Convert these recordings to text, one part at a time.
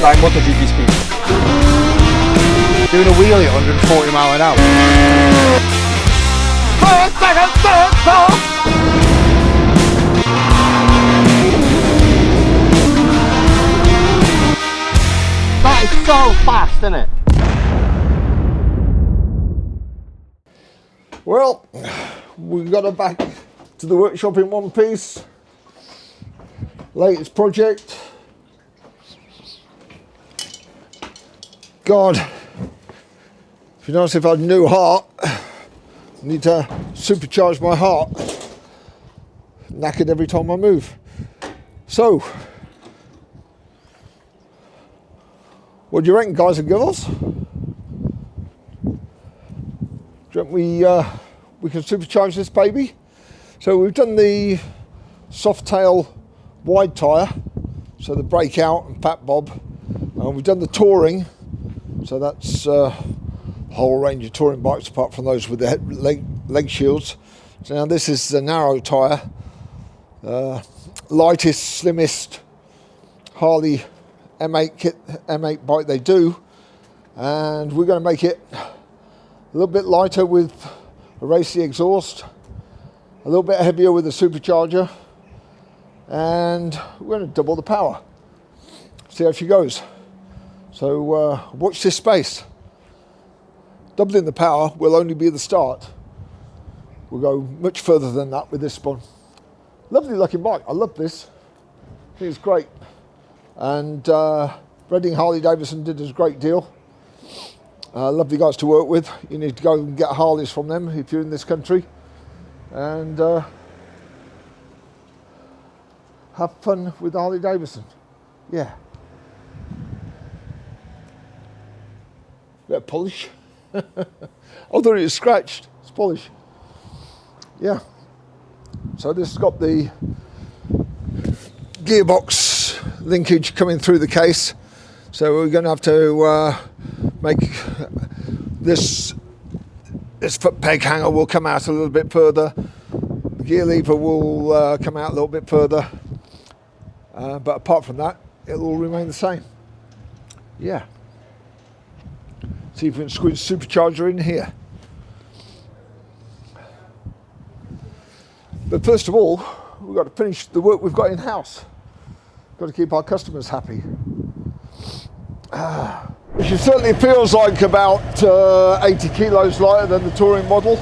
like MotoGP speed. Doing a wheelie at 140 mile an hour. First, second, third, fourth. That is so fast, isn't it? Well, we got her back to the workshop in one piece. Latest project. God, if you notice, if I had a new heart, I need to supercharge my heart. Knackered every time I move. So, what do you reckon, guys and girls? Do you reckon we can supercharge this baby? So we've done the soft tail wide tyre, so the breakout and fat bob. We've done the touring, so that's a whole range of touring bikes apart from those with the leg shields. So now this is the narrow tyre, lightest, slimmest Harley M8 bike they do, and we're going to make it a little bit lighter with a racy exhaust, a little bit heavier with a supercharger, and we're going to double the power. See how she goes. So watch this space. Doubling the power will only be the start. We'll go much further than that with this one. Lovely looking bike. I love this. I think it's great. And Reading Harley Davidson did us a great deal. Lovely guys to work with. You need to go and get Harleys from them if you're in this country. And have fun with Harley Davidson. Yeah. Bit of polish. I thought it was scratched. It's polish. Yeah. So this has got the gearbox linkage coming through the case. So we're going to have to make this foot peg hanger will come out a little bit further. The gear lever will come out a little bit further. But apart from that, it'll all remain the same. Yeah. See if we can squeeze the supercharger in here. But first of all, we've got to finish the work we've got in-house. Got to keep our customers happy. She certainly feels like about 80 kilos lighter than the touring model.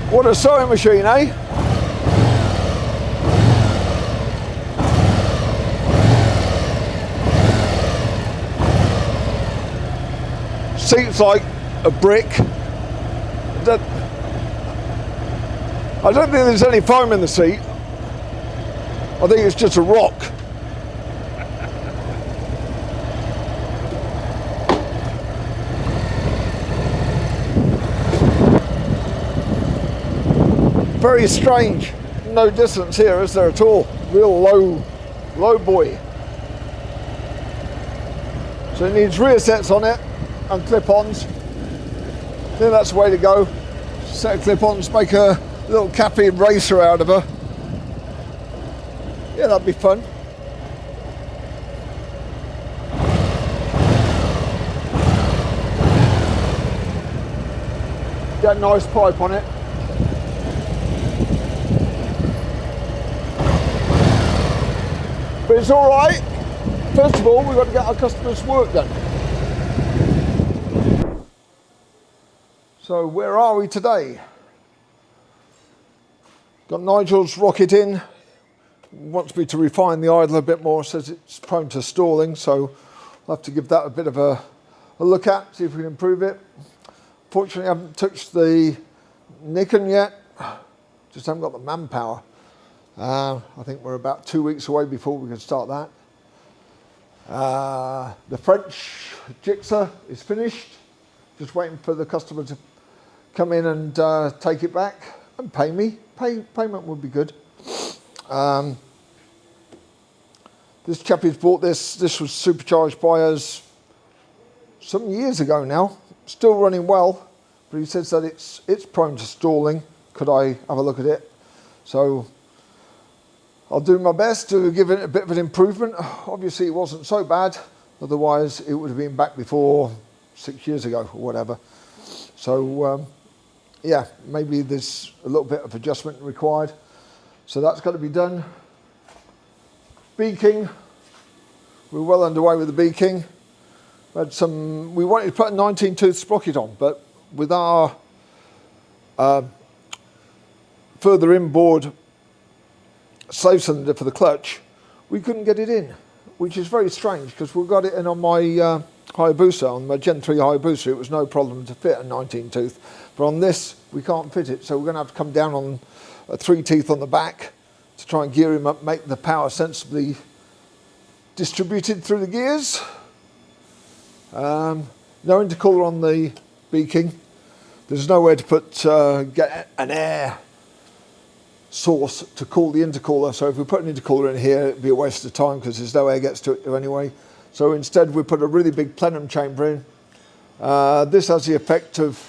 What a sewing machine, eh? Seat's like a brick. I don't think there's any foam in the seat. I think it's just a rock. Very strange. No distance here, is there at all? Real low boy. So it needs rear sets on it and clip-ons. I think that's the way to go. Set of clip-ons, make a little Café racer out of her. Yeah, that'd be fun. Got a nice pipe on it. But it's all right. First of all, we've got to get our customers' work done. So where are we today? Got Nigel's rocket in. Wants me to refine the idle a bit more, says it's prone to stalling, so I'll have to give that a bit of a look at, see if we can improve it. Fortunately, I haven't touched the Nikon yet, just haven't got the manpower. I think we're about 2 weeks away before we can start that. The French Jigsaw is finished, just waiting for the customer to come in and take it back and pay me. Payment would be good. This chappie's bought this. This was supercharged by us some years ago now. Still running well, but he says that it's prone to stalling. Could I have a look at it? So I'll do my best to give it a bit of an improvement. Obviously it wasn't so bad, otherwise it would have been back before 6 years ago or whatever. So yeah, maybe there's a little bit of adjustment required. So that's got to be done. Beaking, we're well underway with the beaking. We wanted to put a 19-tooth sprocket on, but with our further inboard slave cylinder for the clutch, we couldn't get it in, which is very strange because we got it in on my Hayabusa, on my Gen 3 Hayabusa. It was no problem to fit a 19-tooth, but on this we can't fit it, so we're going to have to come down on a 3-teeth on the back to try and gear him up, make the power sensibly distributed through the gears. No intercooler on the beaking. There's nowhere to put get an air source to cool the intercooler, so if we put an intercooler in here it'd be a waste of time because there's no air gets to it anyway. So instead we put a really big plenum chamber in. This has the effect of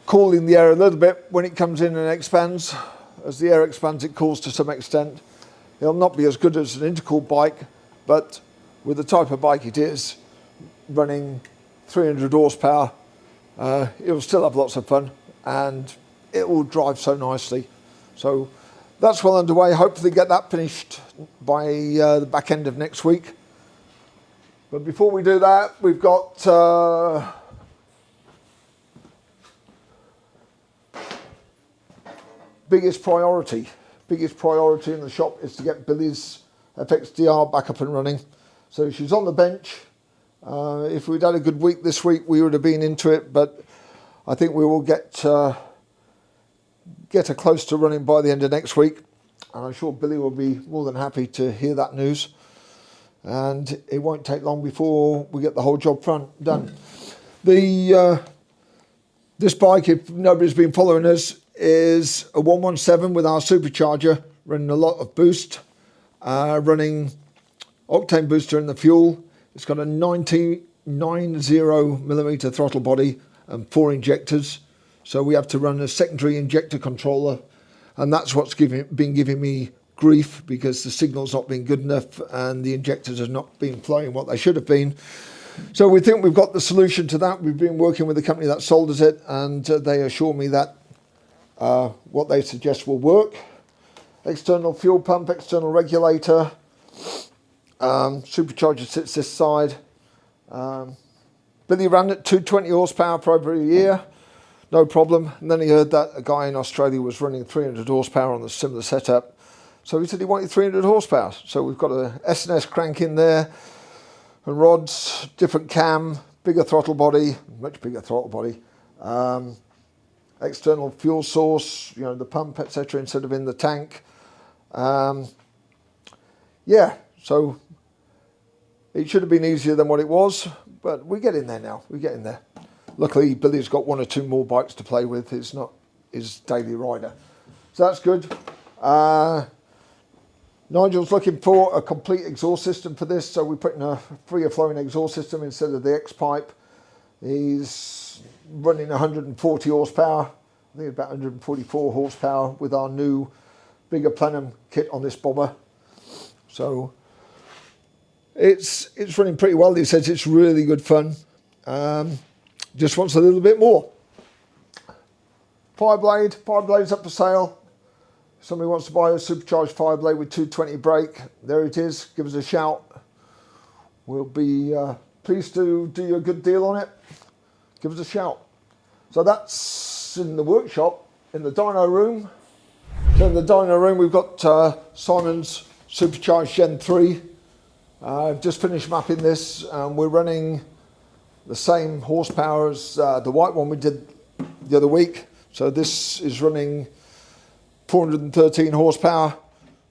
cooling the air a little bit when it comes in and expands. As the air expands it cools to some extent. It'll not be as good as an intercooled bike, but with the type of bike it is, running 300 horsepower, it will still have lots of fun and it will drive so nicely. So that's well underway. Hopefully get that finished by the back end of next week. But before we do that, we've got biggest priority in the shop is to get Billy's FXDR back up and running. So she's on the bench. If we'd had a good week this week, we would have been into it, but I think we will get her close to running by the end of next week. And I'm sure Billy will be more than happy to hear that news. And it won't take long before we get the whole job done. This bike, if nobody's been following us, is a 117 with our supercharger, running a lot of boost, running octane booster in the fuel. It's got a 90mm throttle body and 4 injectors. So we have to run a secondary injector controller, and that's what's been giving me grief because the signal's not been good enough and the injectors have not been flowing what they should have been. So we think we've got the solution to that. We've been working with the company that sold us it, and they assure me that what they suggest will work. External fuel pump, external regulator, supercharger sits this side. Billy ran at 220 horsepower for over a year, no problem. And then he heard that a guy in Australia was running 300 horsepower on a similar setup. So he said he wanted 300 horsepower. So we've got a S&S crank in there, and rods, different cam, bigger throttle body, much bigger throttle body. External fuel source, the pump, etc., instead of in the tank. Yeah, so it should have been easier than what it was, but we're getting there now. We're getting there. Luckily, Billy's got 1 or 2 more bikes to play with. It's not his daily rider. So that's good. Nigel's looking for a complete exhaust system for this, so we're putting a freer flowing exhaust system instead of the X-pipe. He's running 140 horsepower. I think about 144 horsepower with our new bigger plenum kit on this bobber. So it's running pretty well. He says it's really good fun. Just wants a little bit more. Fireblade's up for sale. If somebody wants to buy a supercharged Fireblade with 220 brake, there it is. Give us a shout. We'll be pleased to do you a good deal on it. Give us a shout. So that's in the workshop. In the dyno room. So in the dyno room we've got Simon's Supercharged Gen 3. I've just finished mapping this, and we're running the same horsepower as the white one we did the other week. So this is running 413 horsepower,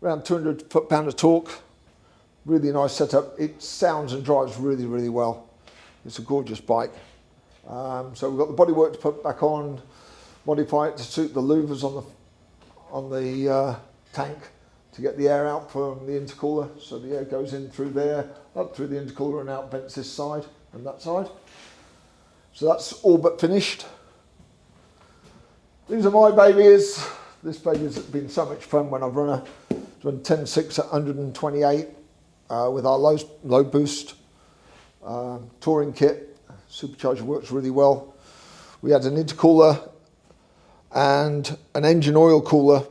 around 200 foot-pound of torque. Really nice setup. It sounds and drives really, really well. It's a gorgeous bike. So we've got the bodywork to put back on, modify it to suit the louvers on the tank to get the air out from the intercooler. So the air goes in through there, up through the intercooler and out vents this side and that side. So that's all but finished. These are my babies. This baby's been so much fun when I've run her. run 10.6 at 128 with our low boost touring kit. Supercharger works really well. We had an intercooler and an engine oil cooler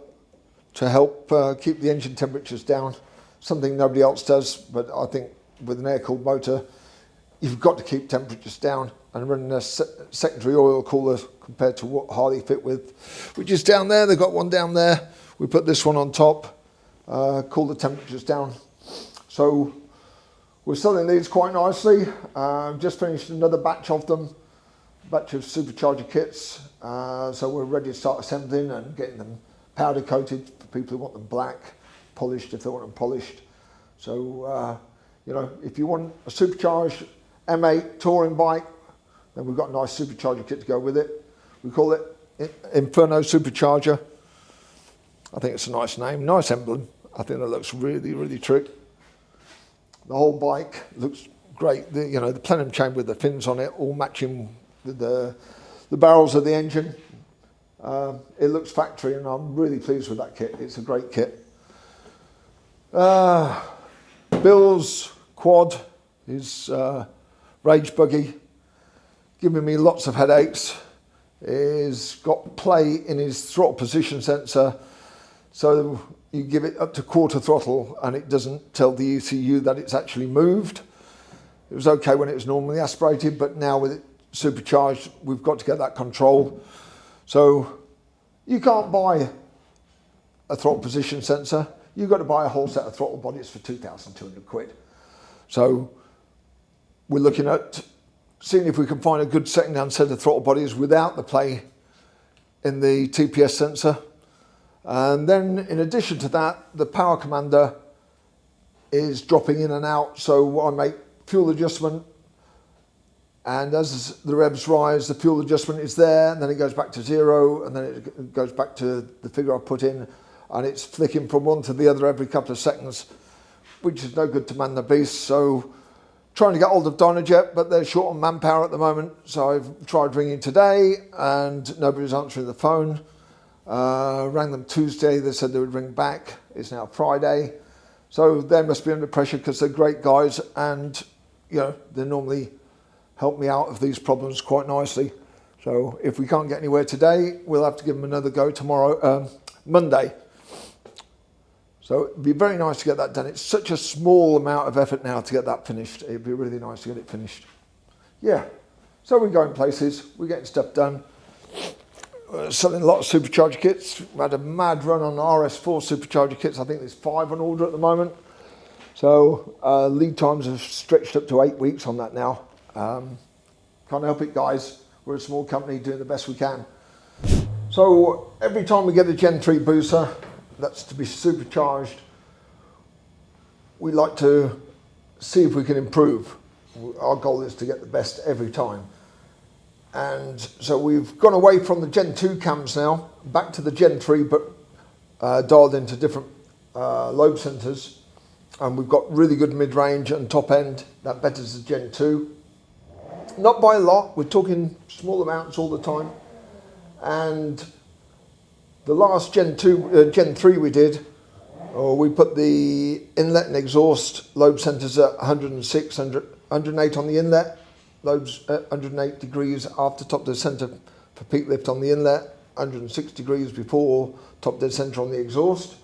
to help keep the engine temperatures down, something nobody else does, but I think with an air-cooled motor, you've got to keep temperatures down, and running a secondary oil cooler compared to what Harley fit with, which is down there. They've got one down there. We put this one on top, cool the temperatures down. So we're selling these quite nicely. Just finished another batch of them, batch of Supercharger kits. So we're ready to start assembling and getting them powder coated for people who want them black, polished if they want them polished. So, you know, if you want a supercharged M8 touring bike, then we've got a nice Supercharger kit to go with it. We call it Inferno Supercharger. I think it's a nice name, nice emblem. I think that looks really, really trick. The whole bike looks great. The plenum chain with the fins on it, all matching the barrels of the engine. It looks factory, and I'm really pleased with that kit. It's a great kit. Bill's quad, his rage buggy, giving me lots of headaches. He's got play in his throttle position sensor, so you give it up to quarter throttle and it doesn't tell the ECU that it's actually moved. It was okay when it was normally aspirated, but now with it supercharged, we've got to get that control. So you can't buy a throttle position sensor. You've got to buy a whole set of throttle bodies for 2,200 quid. So we're looking at seeing if we can find a good second-hand set of throttle bodies without the play in the TPS sensor. And then in addition to that, the power commander is dropping in and out. So I make fuel adjustment, and as the revs rise, the fuel adjustment is there, and then it goes back to zero, and then it goes back to the figure I put in, and it's flicking from one to the other every couple of seconds, which is no good to man the beast. So trying to get hold of Dyno, but they're short on manpower at the moment. So I've tried ringing today and nobody's answering the phone. Rang them Tuesday, they said they would ring back. It's now Friday. So they must be under pressure because they're great guys, and they normally help me out of these problems quite nicely. So if we can't get anywhere today, we'll have to give them another go tomorrow, Monday. So it'd be very nice to get that done. It's such a small amount of effort now to get that finished. It'd be really nice to get it finished. Yeah, so we're going places, we're getting stuff done. We're selling a lot of Supercharger kits. We had a mad run on RS4 Supercharger kits. I think there's 5 on order at the moment. So lead times have stretched up to 8 weeks on that now. Can't help it, guys. We're a small company doing the best we can. So every time we get a Gen 3 booster that's to be supercharged, we like to see if we can improve. Our goal is to get the best every time. And so we've gone away from the Gen 2 cams now, back to the Gen 3, but dialed into different lobe centers. And we've got really good mid-range and top end that betters the Gen 2. Not by a lot, we're talking small amounts all the time. And the last Gen 3 we did, we put the inlet and exhaust lobe centers at 106, 108 on the inlet, lobes at 108 degrees after top dead center for peak lift on the inlet, 106 degrees before top dead center on the exhaust.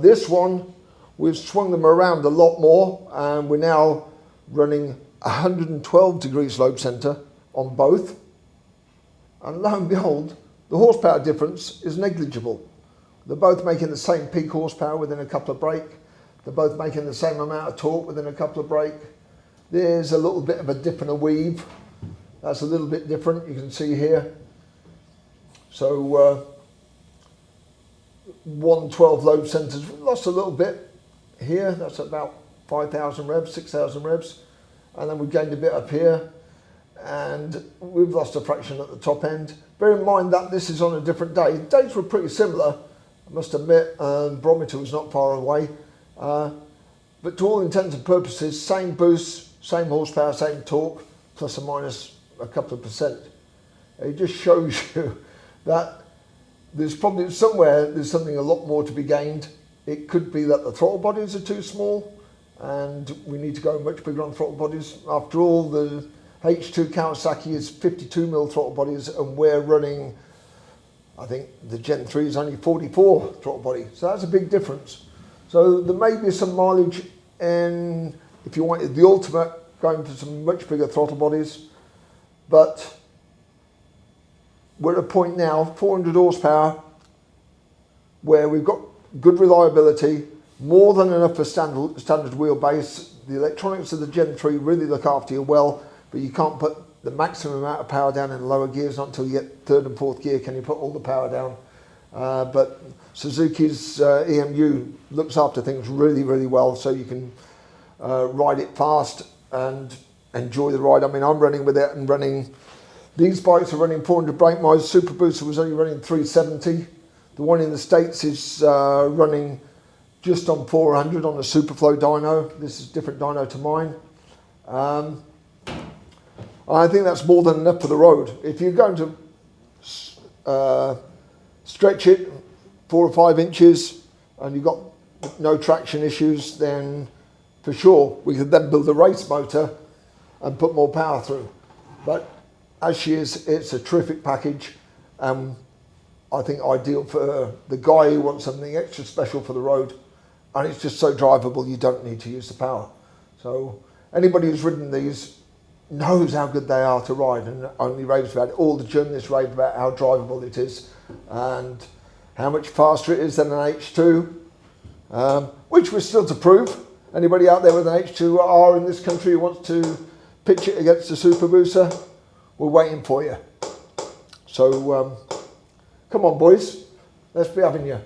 This one, we've swung them around a lot more, and we're now running 112 degrees lobe center on both. And lo and behold, the horsepower difference is negligible. They're both making the same peak horsepower within a couple of brake. They're both making the same amount of torque within a couple of brake. There's a little bit of a dip and a weave. That's a little bit different, you can see here. So 112 lobe centers, we lost a little bit here. That's about 5,000 revs, 6,000 revs. And then we gained a bit up here. And we've lost a fraction at the top end. Bear in mind that this is on a different day. Dates were pretty similar, I must admit, and barometer was not far away. But to all intents and purposes, same boost, same horsepower, same torque, plus or minus a couple of percent. It just shows you that there's probably somewhere there's something a lot more to be gained It could be that the throttle bodies are too small and we need to go much bigger on throttle bodies. After all, the H2 Kawasaki is 52mm throttle bodies and we're running, I think the Gen 3 is only 44 throttle body. So that's a big difference. So there may be some mileage in, if you wanted the ultimate, going for some much bigger throttle bodies. But we're at a point now, 400 horsepower, where we've got good reliability, more than enough for standard wheelbase. The electronics of the Gen 3 really look after you well, but you can't put the maximum amount of power down in the lower gears, not until you get third and fourth gear can you put all the power down. But Suzuki's EMU looks after things really, really well, so you can ride it fast and enjoy the ride. I mean, I'm running with it and running, these bikes are running 400 brake miles. Super Booster was only running 370. The one in the States is running just on 400 on a Superflow dyno. This is a different dyno to mine. I think that's more than enough for the road. If you're going to stretch it 4 or 5 inches and you've got no traction issues, then for sure we could then build a race motor and put more power through. But as she is, it's a terrific package. I think ideal for the guy who wants something extra special for the road, and it's just so drivable you don't need to use the power. So anybody who's ridden these knows how good they are to ride and only raves about it. All the journalists rave about how drivable it is and how much faster it is than an H2, which we're still to prove. Anybody out there with an H2R in this country who wants to pitch it against a Super Booster, we're waiting for you. So come on boys, let's be having you.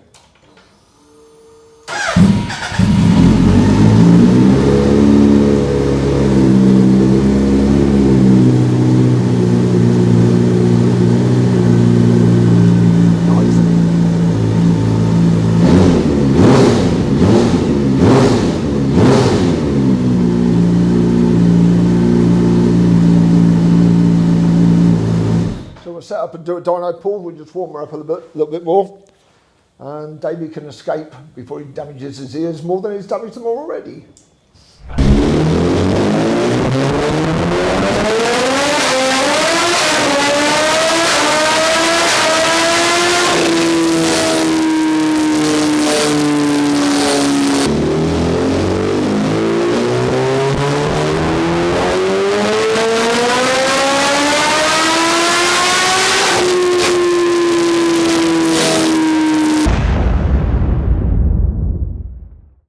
Set up and do a dyno pull. We'll just warm her up a little bit more, and Davey can escape before he damages his ears more than he's damaged them already.